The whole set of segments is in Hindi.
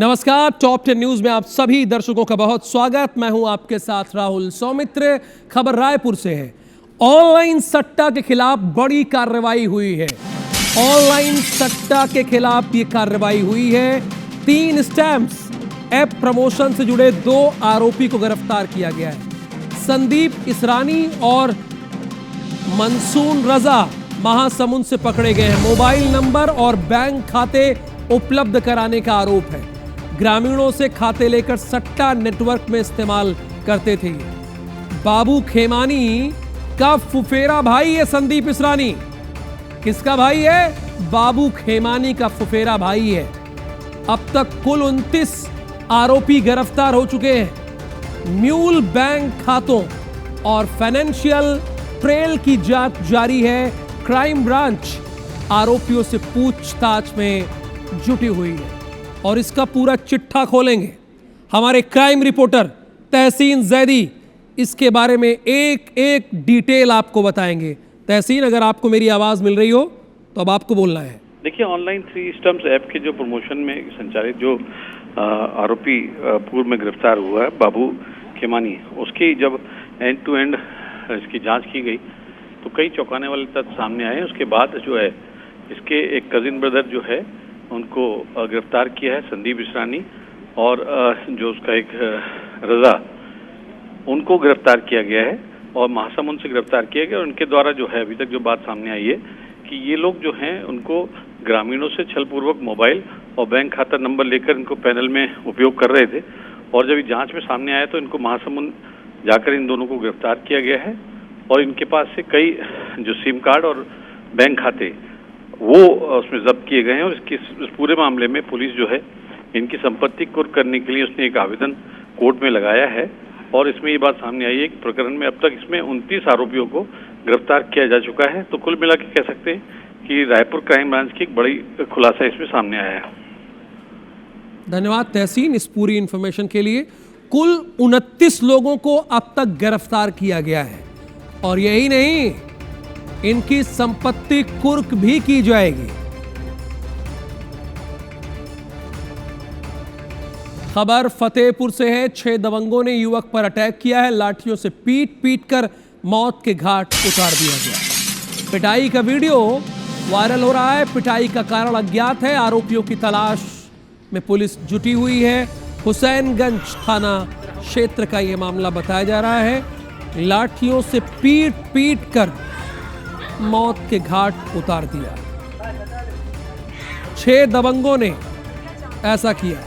नमस्कार, टॉप 10 न्यूज में आप सभी दर्शकों का बहुत स्वागत। मैं हूं आपके साथ राहुल सौमित्र। खबर रायपुर से है। ऑनलाइन सट्टा के खिलाफ बड़ी कार्रवाई हुई है। ऑनलाइन सट्टा के खिलाफ ये कार्रवाई हुई है। 3 स्टैम्प्स ऐप प्रमोशन से जुड़े 2 आरोपी को गिरफ्तार किया गया है। संदीप इसरानी और मंसून रजा महासमुंद से पकड़े गए हैं। मोबाइल नंबर और बैंक खाते उपलब्ध कराने का आरोप है। ग्रामीणों से खाते लेकर सट्टा नेटवर्क में इस्तेमाल करते थे। बाबू खेमानी का फुफेरा भाई है संदीप इसरानी। किसका भाई है? बाबू खेमानी का फुफेरा भाई है। अब तक कुल 29 आरोपी गिरफ्तार हो चुके हैं। म्यूल बैंक खातों और फाइनेंशियल ट्रेल की जांच जारी है। क्राइम ब्रांच आरोपियों से पूछताछ में जुटी हुई है और इसका पूरा चिट्ठा खोलेंगे हमारे क्राइम रिपोर्टर तहसीन जैदी। इसके बारे में एक एक डिटेल आपको बताएंगे। तहसीन, अगर आपको मेरी आवाज मिल रही हो तो अब आपको बोलना है। देखिए, ऑनलाइन 3 स्टम्प्स ऐप के जो प्रमोशन में संचालित जो आरोपी पूर्व में गिरफ्तार हुआ है बाबू खेमानी, उसकी जब एंड टू एंड इसकी जांच की गई तो कई चौंकाने वाले तथ्य सामने आए। उसके बाद जो है इसके एक कजिन ब्रदर जो है उनको गिरफ्तार किया है, संदीप इसरानी, और जो उसका एक रजा, उनको गिरफ्तार किया गया है और महासमुंद से गिरफ्तार किया गया। और उनके द्वारा जो है अभी तक जो बात सामने आई है कि ये लोग जो हैं उनको ग्रामीणों से छलपूर्वक मोबाइल और बैंक खाता नंबर लेकर इनको पैनल में उपयोग कर रहे थे। और जब जांच में सामने आया तो इनको महासमुंद जाकर इन दोनों को गिरफ्तार किया गया है और इनके पास से कई जो सिम कार्ड और बैंक खाते वो उसमें जब्त किए गए हैं। और इस पूरे मामले में पुलिस जो है इनकी संपत्ति कुर्क करने के लिए उसने एक आवेदन कोर्ट में लगाया है। और इसमें ये बात सामने आई है कि प्रकरण में अब तक इसमें 29 आरोपियों को गिरफ्तार किया जा चुका है। तो कुल मिला के कह सकते हैं कि रायपुर क्राइम ब्रांच की एक बड़ी खुलासा इसमें सामने आया है। धन्यवाद तहसीन इस पूरी इंफॉर्मेशन के लिए। कुल 29 लोगों को अब तक गिरफ्तार किया गया है और यही नहीं, इनकी संपत्ति कुर्क भी की जाएगी। खबर फतेहपुर से है। 6 दबंगों ने युवक पर अटैक किया है। लाठियों से पीट कर मौत के घाट उतार दिया गया। पिटाई का वीडियो वायरल हो रहा है। पिटाई का कारण अज्ञात है। आरोपियों की तलाश में पुलिस जुटी हुई है। हुसैनगंज थाना क्षेत्र का यह मामला बताया जा रहा है। लाठियों से पीट कर मौत के घाट उतार दिया। 6 दबंगों ने ऐसा किया।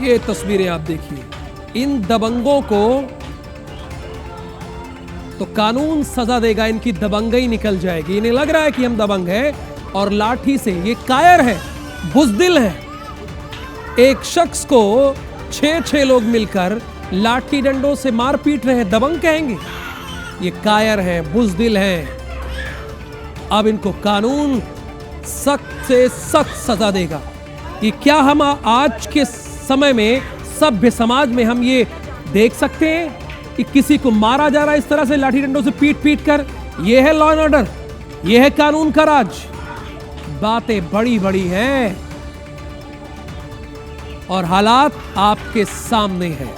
ये तस्वीरें आप देखिए। इन दबंगों को तो कानून सजा देगा, इनकी दबंगई निकल जाएगी। इन्हें लग रहा है कि हम दबंग हैं और लाठी से ये कायर है, बुज़दिल है। एक शख्स को 6 लोग मिलकर लाठी डंडों से मार पीट रहे हैं, दबंग कहेंगे? ये कायर है, बुज़दिल है। अब इनको कानून सख्त से सख्त सजा देगा। कि क्या हम आज के समय में सभ्य समाज में हम ये देख सकते हैं कि किसी को मारा जा रहा है इस तरह से लाठी डंडों से पीट कर? ये है लॉ एंड ऑर्डर, ये है कानून का राज। बातें बड़ी बड़ी हैं और हालात आपके सामने हैं।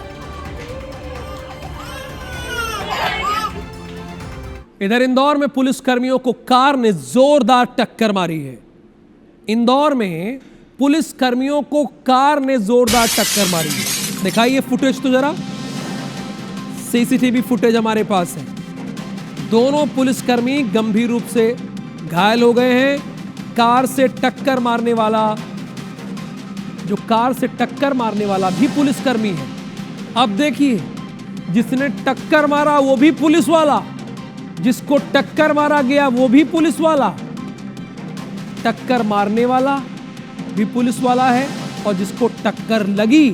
इधर इंदौर में पुलिस कर्मियों को कार ने जोरदार टक्कर मारी है। इंदौर में पुलिस कर्मियों को कार ने जोरदार टक्कर मारी है। दिखाइए फुटेज तो जरा। सीसीटीवी फुटेज हमारे पास है। दोनों पुलिसकर्मी गंभीर रूप से घायल हो गए हैं। कार से टक्कर मारने वाला भी पुलिसकर्मी है। अब देखिए, जिसने टक्कर मारा वो भी पुलिस वाला, जिसको टक्कर मारा गया वो भी पुलिस वाला, टक्कर मारने वाला भी पुलिस वाला है और जिसको टक्कर लगी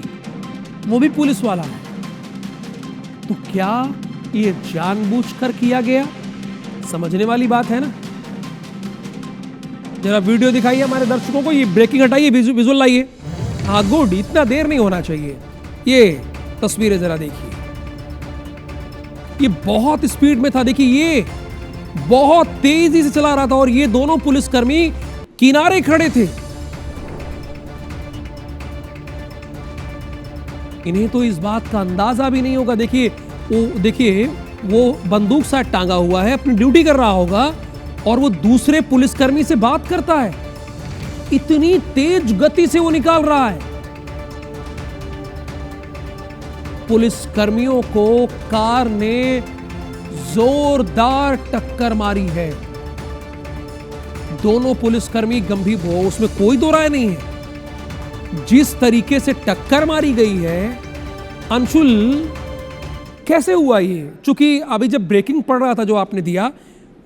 वो भी पुलिस वाला है। तो क्या ये जानबूझकर किया गया? समझने वाली बात है ना। जरा वीडियो दिखाइए हमारे दर्शकों को। ये ब्रेकिंग हटाइए, विजुअल लाइए। हाँ गुड, इतना देर नहीं होना चाहिए। ये तस्वीरें जरा देखिए। ये बहुत स्पीड में था। देखिए, ये बहुत तेजी से चला रहा था और ये दोनों पुलिसकर्मी किनारे खड़े थे। इन्हें तो इस बात का अंदाजा भी नहीं होगा। देखिए वो बंदूक साथ टांगा हुआ है, अपनी ड्यूटी कर रहा होगा और वो दूसरे पुलिसकर्मी से बात करता है। इतनी तेज गति से वो निकाल रहा है। पुलिसकर्मियों को कार ने जोरदार टक्कर मारी है। दोनों पुलिसकर्मी गंभीर हो, उसमें कोई दो राय नहीं है। जिस तरीके से टक्कर मारी गई है, अंशुल कैसे हुआ ये? चूंकि अभी जब ब्रेकिंग पड़ रहा था जो आपने दिया,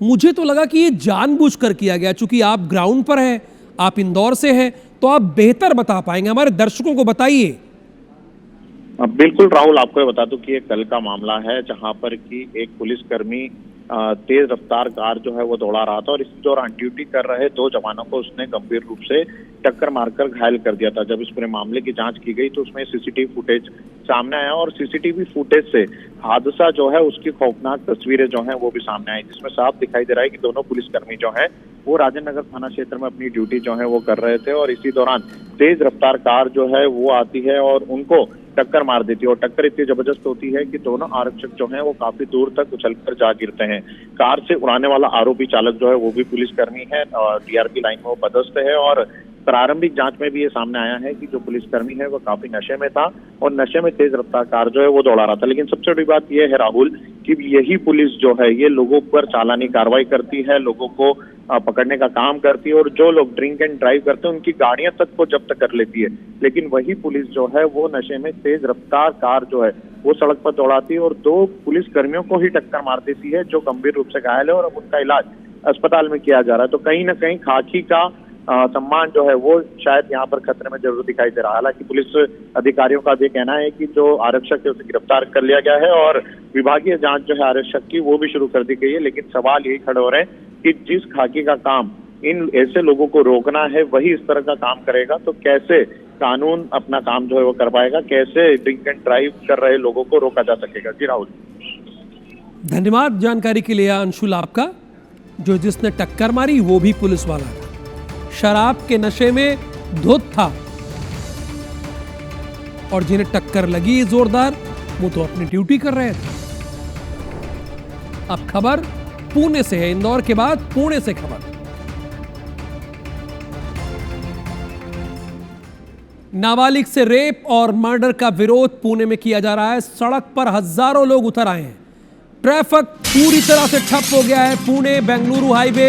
मुझे तो लगा कि ये जानबूझकर किया गया। चूंकि आप ग्राउंड पर हैं, आप इंदौर से हैं, तो आप बेहतर बता पाएंगे। हमारे दर्शकों को बताइए। बिल्कुल राहुल, आपको ये बता दूं कि ये कल का मामला है जहां पर कि एक पुलिसकर्मी तेज रफ्तार कार जो है वो दौड़ा रहा था और इसी दौरान ड्यूटी कर रहे दो जवानों को उसने गंभीर रूप से टक्कर मारकर घायल कर दिया था। जब इस पूरे मामले की जांच की गई तो उसमें सीसीटीवी फुटेज सामने आया और सीसीटीवी फुटेज से हादसा जो है उसकी खौफनाक तस्वीरें जो है वो भी सामने आई, जिसमें साफ दिखाई दे रहा है कि दोनों पुलिसकर्मी जो है वो राजेंद्र नगर थाना क्षेत्र में अपनी ड्यूटी जो है वो कर रहे थे और इसी दौरान तेज रफ्तार कार जो है वो आती है और उनको टक्कर मार देती है और टक्कर इतनी जबरदस्त होती है कि दोनों आरक्षक जो हैं वो काफी दूर तक उछलकर जा गिरते हैं। कार से उड़ाने वाला आरोपी चालक जो है वो भी पुलिसकर्मी है और टीआरपी लाइन में वो पदस्थ है और प्रारंभिक जांच में भी ये सामने आया है कि जो पुलिसकर्मी है वो काफी नशे में था और नशे में तेज रफ्तार कार जो है वो दौड़ा रहा था। लेकिन सबसे बड़ी बात यह है राहुल कि यही पुलिस जो है ये लोगों पर चालानी कार्रवाई करती है, लोगों को पकड़ने का काम करती है और जो लोग ड्रिंक एंड ड्राइव करते हैं उनकी गाड़ियां तक को जब्त कर लेती है। लेकिन वही पुलिस जो है वो नशे में तेज रफ्तार कार जो है वो सड़क पर दौड़ाती है और दो पुलिस कर्मियों को ही टक्कर मार देती है जो गंभीर रूप से घायल है और अब उनका इलाज अस्पताल में किया जा रहा है। तो कहीं ना कहीं खाकी का सम्मान जो है वो शायद यहाँ पर खतरे में जरूर दिखाई दे रहा है। हालांकि पुलिस अधिकारियों का भी कहना है कि जो आरक्षक है उसे गिरफ्तार कर लिया गया है और विभागीय जांच जो है आरक्षक की वो भी शुरू कर दी गई है। लेकिन सवाल यही खड़े हो रहे हैं कि जिस खाकी का काम इन ऐसे लोगों को रोकना है वही इस तरह का काम करेगा तो कैसे कानून अपना काम जो है वो कर पाएगा, कैसे ड्रिंक एंड ड्राइव कर रहे लोगों को रोका जा सकेगा। जी राहुल, धन्यवाद जानकारी के लिए अंशुल आपका। जो जिसने टक्कर मारी वो भी पुलिस वाला था, शराब के नशे में धुत था और जिन्हें टक्कर लगी जोरदार वो तो अपनी ड्यूटी कर रहे थे। अब खबर पुणे से है, इंदौर के बाद पुणे से खबर। नाबालिग से रेप और मर्डर का विरोध पुणे में किया जा रहा है। सड़क पर हजारों लोग उतर आए हैं। ट्रैफिक पूरी तरह से ठप हो गया है। पुणे बेंगलुरु हाईवे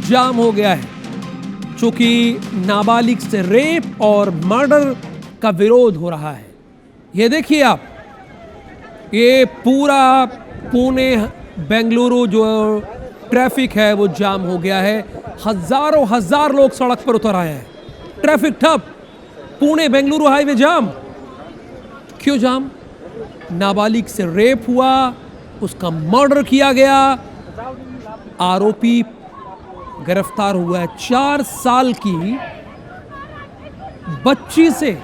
जाम हो गया है क्योंकि नाबालिग से रेप और मर्डर का विरोध हो रहा है। ये देखिए आप, ये पूरा पुणे बेंगलुरु जो ट्रैफिक है वो जाम हो गया है। हजार लोग सड़क पर उतर आए हैं। ट्रैफिक ठप, पुणे बेंगलुरु हाईवे जाम। क्यों जाम? नाबालिग से रेप हुआ, उसका मर्डर किया गया, आरोपी गिरफ्तार हुआ है। 4 साल की बच्ची से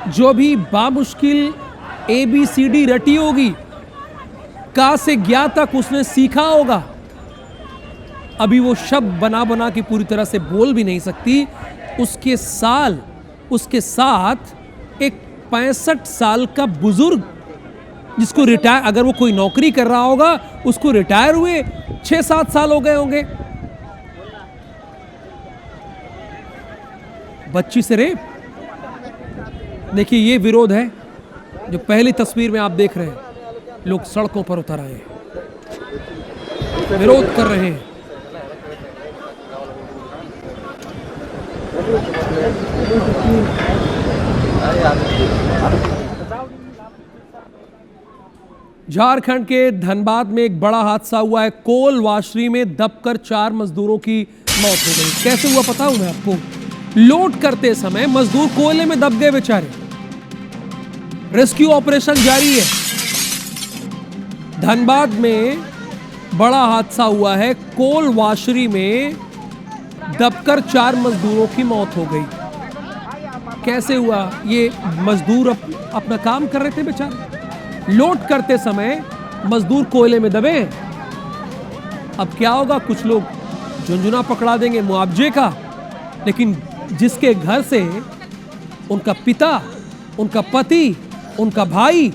जो भी बामुश्किल ABCD रटी होगी, का से ज्ञा तक उसने सीखा होगा, अभी वो शब्द बना बना के पूरी तरह से बोल भी नहीं सकती। उसके साथ एक 65 साल का बुजुर्ग जिसको रिटायर, अगर वो कोई नौकरी कर रहा होगा, उसको रिटायर हुए 6-7 साल हो गए होंगे। बच्ची से रेप। देखिए ये विरोध है जो पहली तस्वीर में आप देख रहे हैं। लोग सड़कों पर उतर आए हैं, विरोध कर रहे हैं। झारखंड के धनबाद में एक बड़ा हादसा हुआ है। कोल वाशरी में दबकर 4 मजदूरों की मौत हो गई। कैसे हुआ पता हूं मैं आपको? लोड करते समय मजदूर कोयले में दब गए बेचारे। रेस्क्यू ऑपरेशन जारी है। धनबाद में बड़ा हादसा हुआ है। कोल वाशरी में दबकर 4 मजदूरों की मौत हो गई। कैसे हुआ? ये मजदूर अपना काम कर रहे थे बेचारे। लोड करते समय मजदूर कोयले में दबे। अब क्या होगा? कुछ लोग झुंझुना पकड़ा देंगे मुआवजे का, लेकिन जिसके घर से उनका पिता, उनका पति, उनका भाई,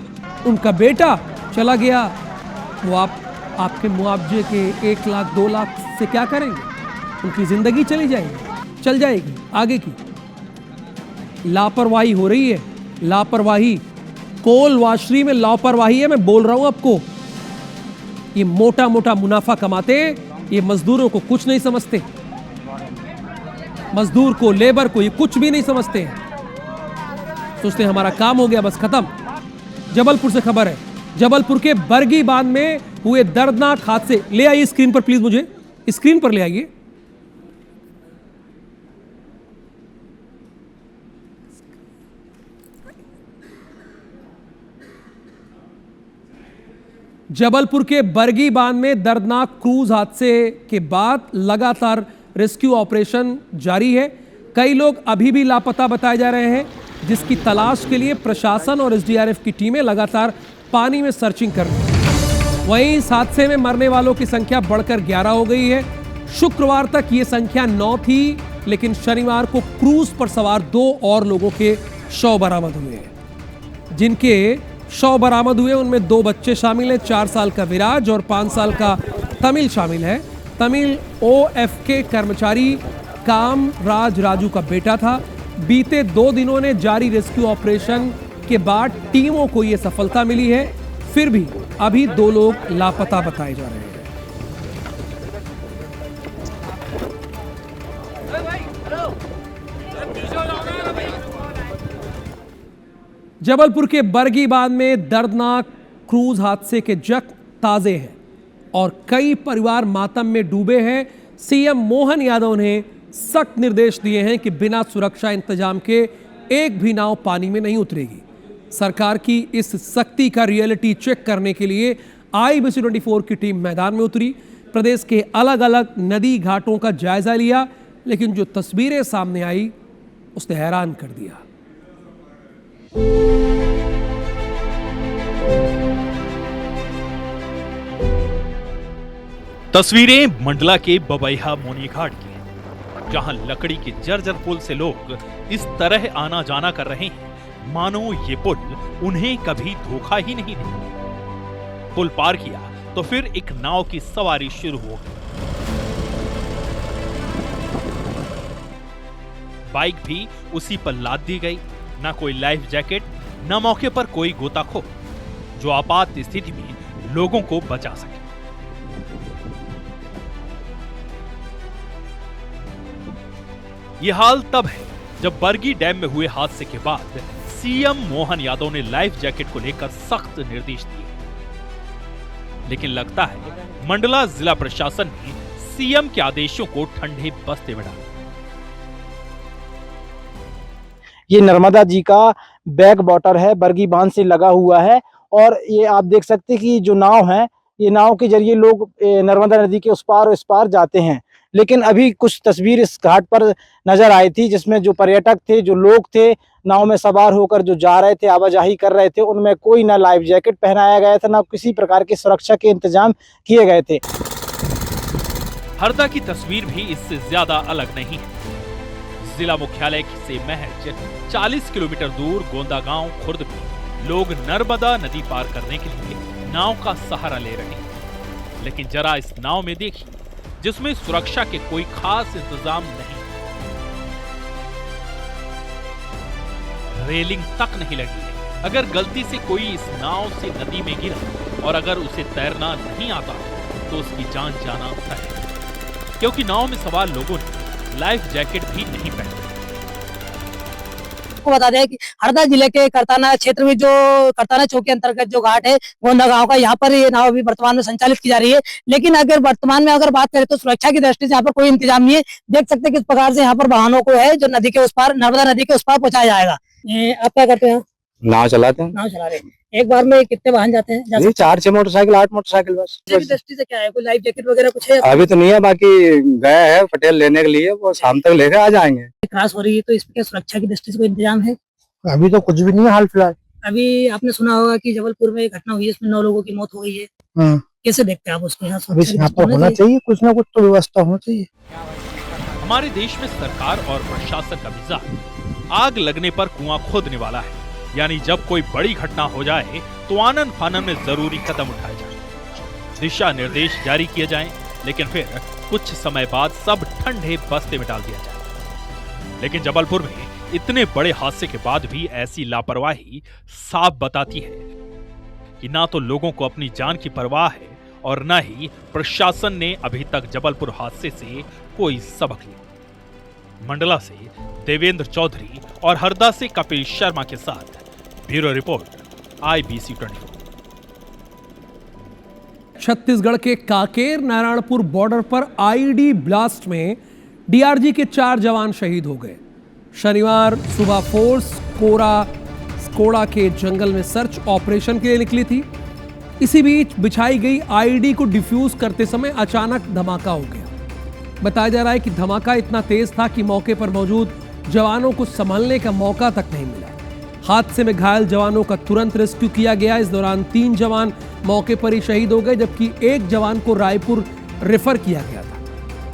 उनका बेटा चला गया, वो आपके मुआवजे के 1 लाख 2 लाख से क्या करेंगे? उनकी जिंदगी चली जाएगी, चल जाएगी आगे की। लापरवाही हो रही है, लापरवाही। कोल वाशरी में लापरवाही है, मैं बोल रहा हूं आपको। ये मोटा मोटा मुनाफा कमाते, ये मजदूरों को कुछ नहीं समझते, मजदूर को, लेबर को ये कुछ भी नहीं समझते। सोचते हमारा काम हो गया, बस खत्म। जबलपुर से खबर है, जबलपुर के बरगी बांध में हुए दर्दनाक हादसे। ले आइए स्क्रीन पर प्लीज, मुझे स्क्रीन पर ले आइए। जबलपुर के बरगी बांध में दर्दनाक क्रूज हादसे के बाद लगातार रेस्क्यू ऑपरेशन जारी है। कई लोग अभी भी लापता बताए जा रहे हैं, जिसकी तलाश के लिए प्रशासन और एसडीआरएफ की टीमें लगातार पानी में सर्चिंग कर रही हैं। वहीं इस हादसे में मरने वालों की संख्या बढ़कर 11 हो गई है। शुक्रवार तक ये संख्या 9 थी, लेकिन शनिवार को क्रूज पर सवार 2 और लोगों के शव बरामद हुए हैं। जिनके शव बरामद हुए उनमें 2 बच्चे शामिल हैं, 4 साल का विराज और 5 साल का तमिल शामिल है। तमिल OFK कर्मचारी काम राज राजू का बेटा था। बीते 2 दिनों ने जारी रेस्क्यू ऑपरेशन के बाद टीमों को यह सफलता मिली है। फिर भी अभी 2 लोग लापता बताए जा रहे हैं। जबलपुर के बरगी बांध में दर्दनाक क्रूज हादसे के जख्म ताजे हैं और कई परिवार मातम में डूबे हैं। सीएम मोहन यादव ने सख्त निर्देश दिए हैं कि बिना सुरक्षा इंतजाम के एक भी नाव पानी में नहीं उतरेगी। सरकार की इस सख्ती का रियलिटी चेक करने के लिए IBC 24 की टीम मैदान में उतरी, प्रदेश के अलग अलग नदी घाटों का जायजा लिया, लेकिन जो तस्वीरें सामने आई उसने हैरान कर दिया। तस्वीरें मंडला के बबैहा मोनी घाट की हैं, जहां लकड़ी के जर्जर पुल से लोग इस तरह आना जाना कर रहे हैं मानो ये पुल उन्हें कभी धोखा ही नहीं देगा। पुल पार किया तो फिर एक नाव की सवारी शुरू हो गई। बाइक भी उसी पर लाद दी गई। ना कोई लाइफ जैकेट, ना मौके पर कोई गोताखोर जो आपात स्थिति में लोगों को बचा सके। यह हाल तब है जब बरगी डैम में हुए हादसे के बाद सीएम मोहन यादव ने लाइफ जैकेट को लेकर सख्त निर्देश दिए, लेकिन लगता है मंडला जिला प्रशासन ने सीएम के आदेशों को ठंडे बस्ते में डाला। ये नर्मदा जी का बैक वाटर है, बरगी बांध से लगा हुआ है और ये आप देख सकते हैं कि जो नाव है, ये नाव के जरिए लोग नर्मदा नदी के उस पार और इस पार जाते हैं। लेकिन अभी कुछ तस्वीर इस घाट पर नजर आई थी जिसमें जो पर्यटक थे, जो लोग थे नाव में सवार होकर जो जा रहे थे, आवाजाही कर रहे थे, उनमें कोई ना लाइफ जैकेट पहनाया गया था, ना किसी प्रकार की सुरक्षा के इंतजाम किए गए थे। हरदा की तस्वीर भी इससे ज्यादा अलग नहीं है। जिला मुख्यालय से महज 40 किलोमीटर दूर गोंदागांव खुर्द में लोग नर्मदा नदी पार करने के लिए नाव का सहारा ले रहे हैं। लेकिन जरा इस नाव में देखिए, जिसमें सुरक्षा के कोई खास इंतजाम नहीं, रेलिंग तक नहीं लगी है। अगर गलती से कोई इस नाव से नदी में गिरा और अगर उसे तैरना नहीं आता तो उसकी जान जाना तय है, क्योंकि नाव में सवार लोगों ने लाइफ जैकेट भी नहीं पहने। आपको बता दें कि हरदा जिले के करताना क्षेत्र में जो करताना चौक के अंतर्गत जो घाट है गोंदा गांव का, यहाँ पर ये नाव अभी वर्तमान में संचालित की जा रही है। लेकिन अगर वर्तमान में अगर बात करें तो सुरक्षा की दृष्टि से यहाँ पर कोई इंतजाम नहीं है। देख सकते हैं किस प्रकार से यहाँ पर वाहनों को है जो नदी के उस पार, नर्मदा नदी के उस पार पहुंचाया जाएगा। आप क्या करते हैं? नाव चलाते हैं। नाव चला रहे हैं। एक बार में कितने वाहन जाते हैं? 4-6 मोटरसाइकिल, 8 मोटरसाइकिल बस। दृष्टि से क्या है, कोई लाइफ जैकेट वगैरह कुछ है? अभी तो नहीं है, बाकी गया है पटेल लेने के लिए, वो शाम तक लेकर आ जाएंगे। क्रॉस हो रही है तो इसके सुरक्षा की दृष्टि से कोई इंतजाम है? अभी तो कुछ भी नहीं है हाल फिलहाल। अभी आपने सुना होगा कि जबलपुर में एक घटना हुई है, इसमें 9 लोगों की मौत हो गई है। कैसे देखते हैं आप उसको? यहाँ पर होना चाहिए, कुछ ना कुछ तो व्यवस्था होनी चाहिए। हमारे देश में सरकार और प्रशासन का मिजाज आग लगने पर कुआं खोदने वाला है। यानी जब कोई बड़ी घटना हो जाए तो आनन फानन में जरूरी कदम उठाए जाएं, दिशा निर्देश जारी किए जाएं, लेकिन फिर कुछ समय बाद सब ठंडे बस्ते में डाल दिया जाए। लेकिन जबलपुर में इतने बड़े हादसे के बाद भी ऐसी लापरवाही साफ बताती है कि ना तो लोगों को अपनी जान की परवाह है और न ही प्रशासन ने अभी तक जबलपुर हादसे से कोई सबक लिया। मंडला से देवेंद्र चौधरी और हरदा से कपिल शर्मा के साथ ब्यूरो रिपोर्ट IBC 24। छत्तीसगढ़ के कांकेर नारायणपुर बॉर्डर पर आईडी ब्लास्ट में डीआरजी के 4 जवान शहीद हो गए। शनिवार सुबह फोर्स कोड़ा के जंगल में सर्च ऑपरेशन के लिए निकली थी। इसी बीच बिछाई गई आईडी को डिफ्यूज करते समय अचानक धमाका हो गया। बताया जा रहा है कि धमाका इतना तेज था कि मौके पर मौजूद जवानों को संभलने का मौका तक नहीं मिला। हादसे में घायल जवानों का तुरंत रेस्क्यू किया गया। इस दौरान 3 जवान मौके पर ही शहीद हो गए, जबकि 1 जवान को रायपुर रेफर किया गया था,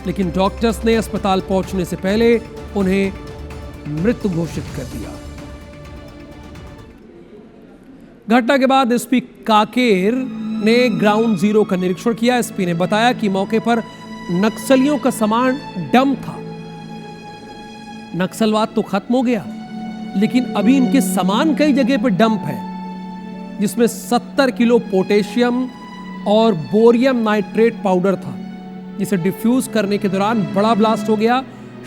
लेकिन डॉक्टर्स ने अस्पताल पहुंचने से पहले उन्हें मृत घोषित कर दिया। घटना के बाद एसपी कांकेर ने ग्राउंड जीरो का निरीक्षण किया। एसपी ने बताया कि मौके पर नक्सलियों का सामान डंप था। नक्सलवाद तो खत्म हो गया, लेकिन अभी इनके सामान कई जगह पर डंप है, जिसमें 70 किलो पोटेशियम और बोरियम नाइट्रेट पाउडर था, जिसे डिफ्यूज करने के दौरान बड़ा ब्लास्ट हो गया।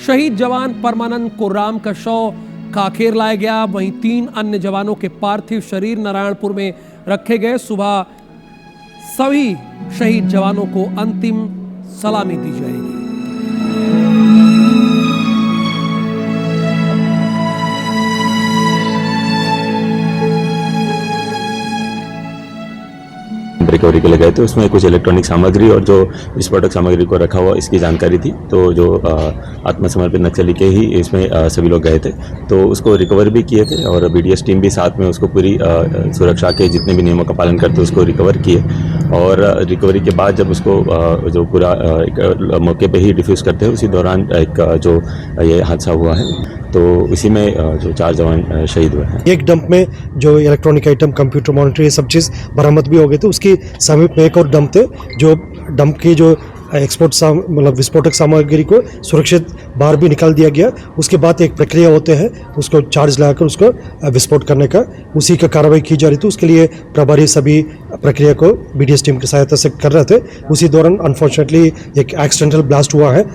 शहीद जवान परमानंद कोराम का शव कांकेर लाया गया। वहीं 3 अन्य जवानों के पार्थिव शरीर नारायणपुर में रखे गए। सुबह सभी शहीद जवानों को अंतिम सलामी दी जाएगी। रिकवरी के लिए गए थे, उसमें कुछ इलेक्ट्रॉनिक सामग्री और जो विस्फोटक सामग्री को रखा हुआ इसकी जानकारी थी। तो जो आत्मसमर्पित नक्सली के ही इसमें सभी लोग गए थे, तो उसको रिकवर भी किए थे और BDS टीम भी साथ में उसको पूरी सुरक्षा के जितने भी नियमों का पालन करते उसको रिकवर किए। और रिकवरी के बाद जब उसको जो पूरा मौके पे ही डिफ्यूज़ करते हैं, उसी दौरान एक जो ये हादसा हुआ है, तो इसी में जो 4 जवान शहीद हुए हैं। एक डंप में जो इलेक्ट्रॉनिक आइटम, कंप्यूटर मॉनिटर, ये सब चीज़ बरामद भी हो गए थे। उसकी समीप में एक और डंप थे, जो डंप की जो मतलब विस्फोटक सामग्री को सुरक्षित बाहर भी निकाल दिया गया। उसके बाद एक प्रक्रिया होते हैं, उसको चार्ज लगाकर उसको विस्फोट करने का, उसी का कार्रवाई की जा रही थी। उसके लिए प्रभारी सभी प्रक्रिया को BDS टीम की सहायता से कर रहे थे। उसी दौरान अनफॉर्चुनेटली एक एक्सीडेंटल ब्लास्ट हुआ है।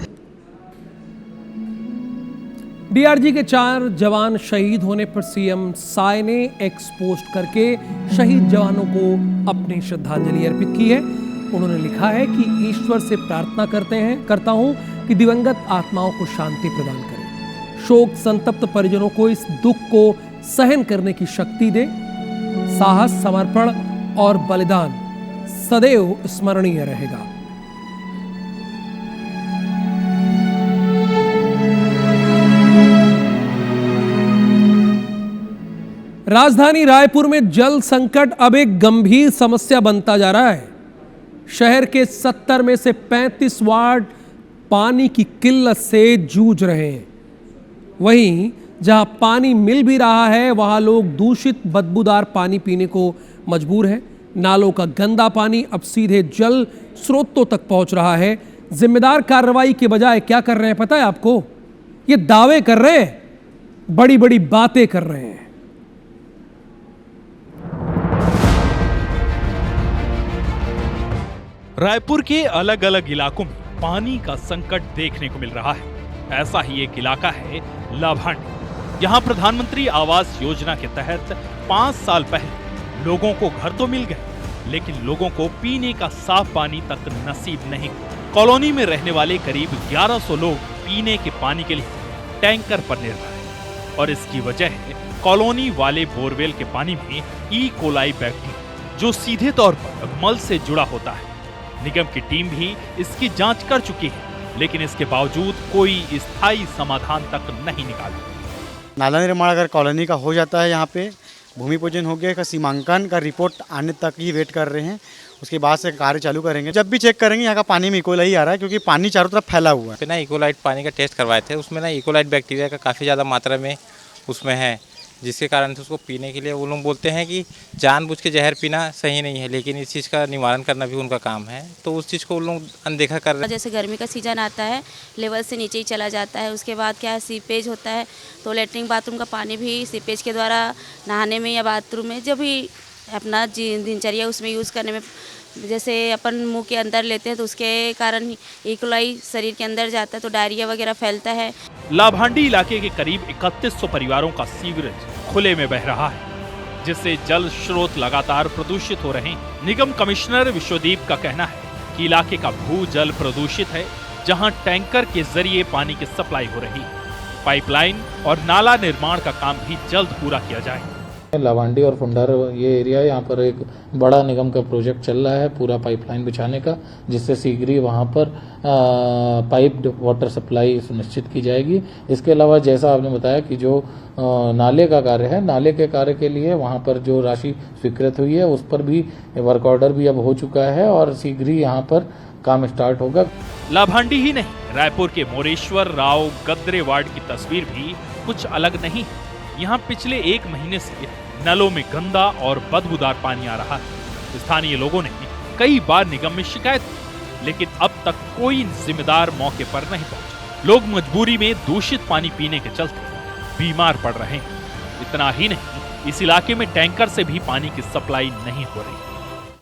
डीआरजी के 4 जवान शहीद होने पर सीएम साय ने एक्स पोस्ट करके शहीद जवानों को अपनी श्रद्धांजलि अर्पित की है। उन्होंने लिखा है कि ईश्वर से प्रार्थना करता हूं कि दिवंगत आत्माओं को शांति प्रदान करें। शोक संतप्त परिजनों को इस दुख को सहन करने की शक्ति दे। साहस, समर्पण और बलिदान सदैव स्मरणीय रहेगा। राजधानी रायपुर में जल संकट अब एक गंभीर समस्या बनता जा रहा है। शहर के 70 में से 35 वार्ड पानी की किल्लत से जूझ रहे हैं। वहीं जहां पानी मिल भी रहा है, वहां लोग दूषित बदबूदार पानी पीने को मजबूर हैं। नालों का गंदा पानी अब सीधे जल स्रोतों तक पहुंच रहा है। जिम्मेदार कार्रवाई के बजाय क्या कर रहे हैं पता है आपको? ये दावे कर रहे हैं, बड़ी बड़ी बातें कर रहे हैं। रायपुर के अलग अलग इलाकों में पानी का संकट देखने को मिल रहा है। ऐसा ही एक इलाका है लाभांडी। यहाँ प्रधानमंत्री आवास योजना के तहत 5 साल पहले लोगों को घर तो मिल गए, लेकिन लोगों को पीने का साफ पानी तक नसीब नहीं। कॉलोनी में रहने वाले करीब 1100 लोग पीने के पानी के लिए टैंकर पर निर्भर हैं और इसकी वजह है कॉलोनी वाले बोरवेल के पानी में ई कोलाई बैक्टीरिया, जो सीधे तौर पर मल से जुड़ा होता है। निगम की टीम भी इसकी जांच कर चुकी है, लेकिन इसके बावजूद कोई स्थायी समाधान तक नहीं निकाला। नाला निर्माण अगर कॉलोनी का हो जाता है यहाँ पे, भूमि पूजन हो गया, का सीमांकन का रिपोर्ट आने तक ही वेट कर रहे हैं। उसके बाद से कार्य चालू करेंगे। जब भी चेक करेंगे यहाँ का पानी में इकोलाई आ रहा है, क्योंकि पानी चारों तरफ फैला हुआ है। ना इकोलाइट पानी का टेस्ट करवाए थे, उसमें ना इकोलाइट बैक्टीरिया का काफ़ी ज़्यादा मात्रा में उसमें है, जिसके कारण से उसको पीने के लिए वो लोग बोलते हैं कि जानबूझ के जहर पीना सही नहीं है, लेकिन इस चीज़ का निवारण करना भी उनका काम है। तो उस चीज़ को वो लोग अनदेखा कर रहे हैं। जैसे गर्मी का सीजन आता है, लेवल से नीचे ही चला जाता है। उसके बाद क्या है, सीपेज होता है, तो लेटरिन बाथरूम का पानी भी सीपेज के द्वारा नहाने में या बाथरूम में जो भी अपना दिनचर्या उसमें यूज़ करने में, जैसे अपन मुंह के अंदर लेते हैं तो उसके कारण इकोलाई शरीर के अंदर जाता है, तो डायरिया वगैरह फैलता है। लाभांडी इलाके के करीब 3100 परिवारों का सीवरेज खुले में बह रहा है, जिससे जल स्रोत लगातार प्रदूषित हो रहे हैं। निगम कमिश्नर विश्वदीप का कहना है कि इलाके का भूजल प्रदूषित है, जहां टैंकर के जरिए पानी की सप्लाई हो रही है। पाइपलाइन और नाला निर्माण का काम भी जल्द पूरा किया जाए। लाभांडी और फुंडार ये एरिया है, यहाँ पर एक बड़ा निगम का प्रोजेक्ट चल रहा है पूरा पाइपलाइन बिछाने का, जिससे शीघ्र ही वहाँ पर पाइप्ड वाटर सप्लाई सुनिश्चित की जाएगी। इसके अलावा जैसा आपने बताया कि जो नाले का कार्य है, नाले के कार्य के लिए वहाँ पर जो राशि स्वीकृत हुई है उस पर भी वर्क ऑर्डर भी अब हो चुका है और शीघ्र ही यहाँ पर काम स्टार्ट होगा। लाभांडी ही नहीं, रायपुर के मोरेश्वर राव गद्रे वार्ड की तस्वीर भी कुछ अलग नहीं है। यहाँ पिछले 1 महीने से नलों में गंदा और बदबूदार पानी आ रहा है। स्थानीय लोगों ने कई बार निगम में शिकायत की, लेकिन अब तक कोई जिम्मेदार मौके पर नहीं पहुंचा। लोग मजबूरी में दूषित पानी पीने के चलते बीमार पड़ रहे हैं। इतना ही नहीं, इस इलाके में टैंकर से भी पानी की सप्लाई नहीं हो रही।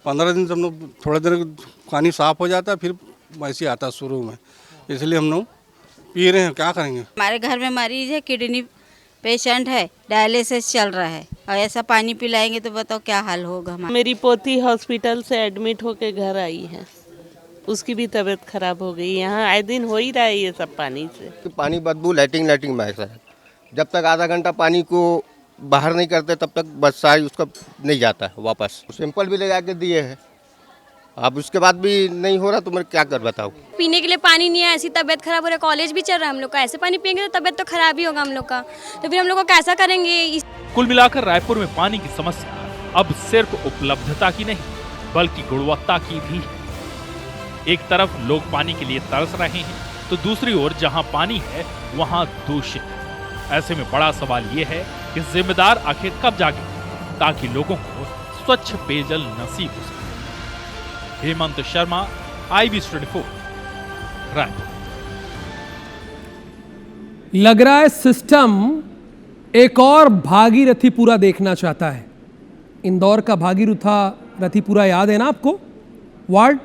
15 दिन से हम लोग थोड़ा देर पानी साफ हो जाता है, फिर वैसे आता शुरू में, इसलिए हम लोग पी रहे हैं। क्या करेंगे? हमारे घर में मरीज है, किडनी पेशेंट है, डायलिसिस चल रहा है, और ऐसा पानी पिलाएंगे तो बताओ क्या हाल होगा हमारा। मेरी पोती हॉस्पिटल से एडमिट होके घर आई है, उसकी भी तबीयत खराब हो गई। यहाँ आए दिन हो ही रहा है ये सब पानी से। पानी बदबू लैटिंग में है। जब तक आधा घंटा पानी को बाहर नहीं करते तब तक बस सारी उसका नहीं जाता है वापस। सैंपल भी ले जाके दिए हैं, अब उसके बाद भी नहीं हो रहा तो मैं क्या कर बताऊँ। पीने के लिए पानी नहीं है, ऐसी तबीयत खराब हो रहा है। कॉलेज भी चल रहा है हम लोग का, ऐसे पानी पियेंगे तो तबीयत तो खराब ही होगा हम लोग का, तो फिर हम लोग को कैसा करेंगे। कुल मिलाकर रायपुर में पानी की समस्या अब सिर्फ उपलब्धता की नहीं, बल्कि गुणवत्ता की भी है। एक तरफ लोग पानी के लिए तरस रहे हैं, तो दूसरी ओर जहां पानी है वहां दूषित है। ऐसे में बड़ा सवाल ये है कि जिम्मेदार आखिर कब जागे, ताकि लोगों को स्वच्छ पेयजल नसीब हो सके। हेमंत शर्मा, IB24, रायपुर। लग रहा है सिस्टम एक और भागीरथीपुरा देखना चाहता है। इंदौर का भागीरथीपुरा याद है ना आपको? वार्ड,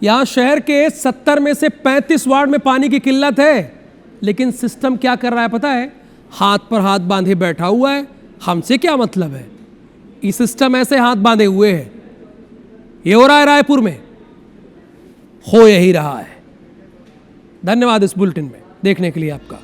यहां शहर के 70 में से 35 वार्ड में पानी की किल्लत है, लेकिन सिस्टम क्या कर रहा है पता है? हाथ पर हाथ बांधे बैठा हुआ है। हमसे क्या मतलब है? ये सिस्टम ऐसे हाथ बांधे हुए है। ये हो रहा है रायपुर में, हो यही रहा है। धन्यवाद इस बुलेटिन में देखने के लिए आपका।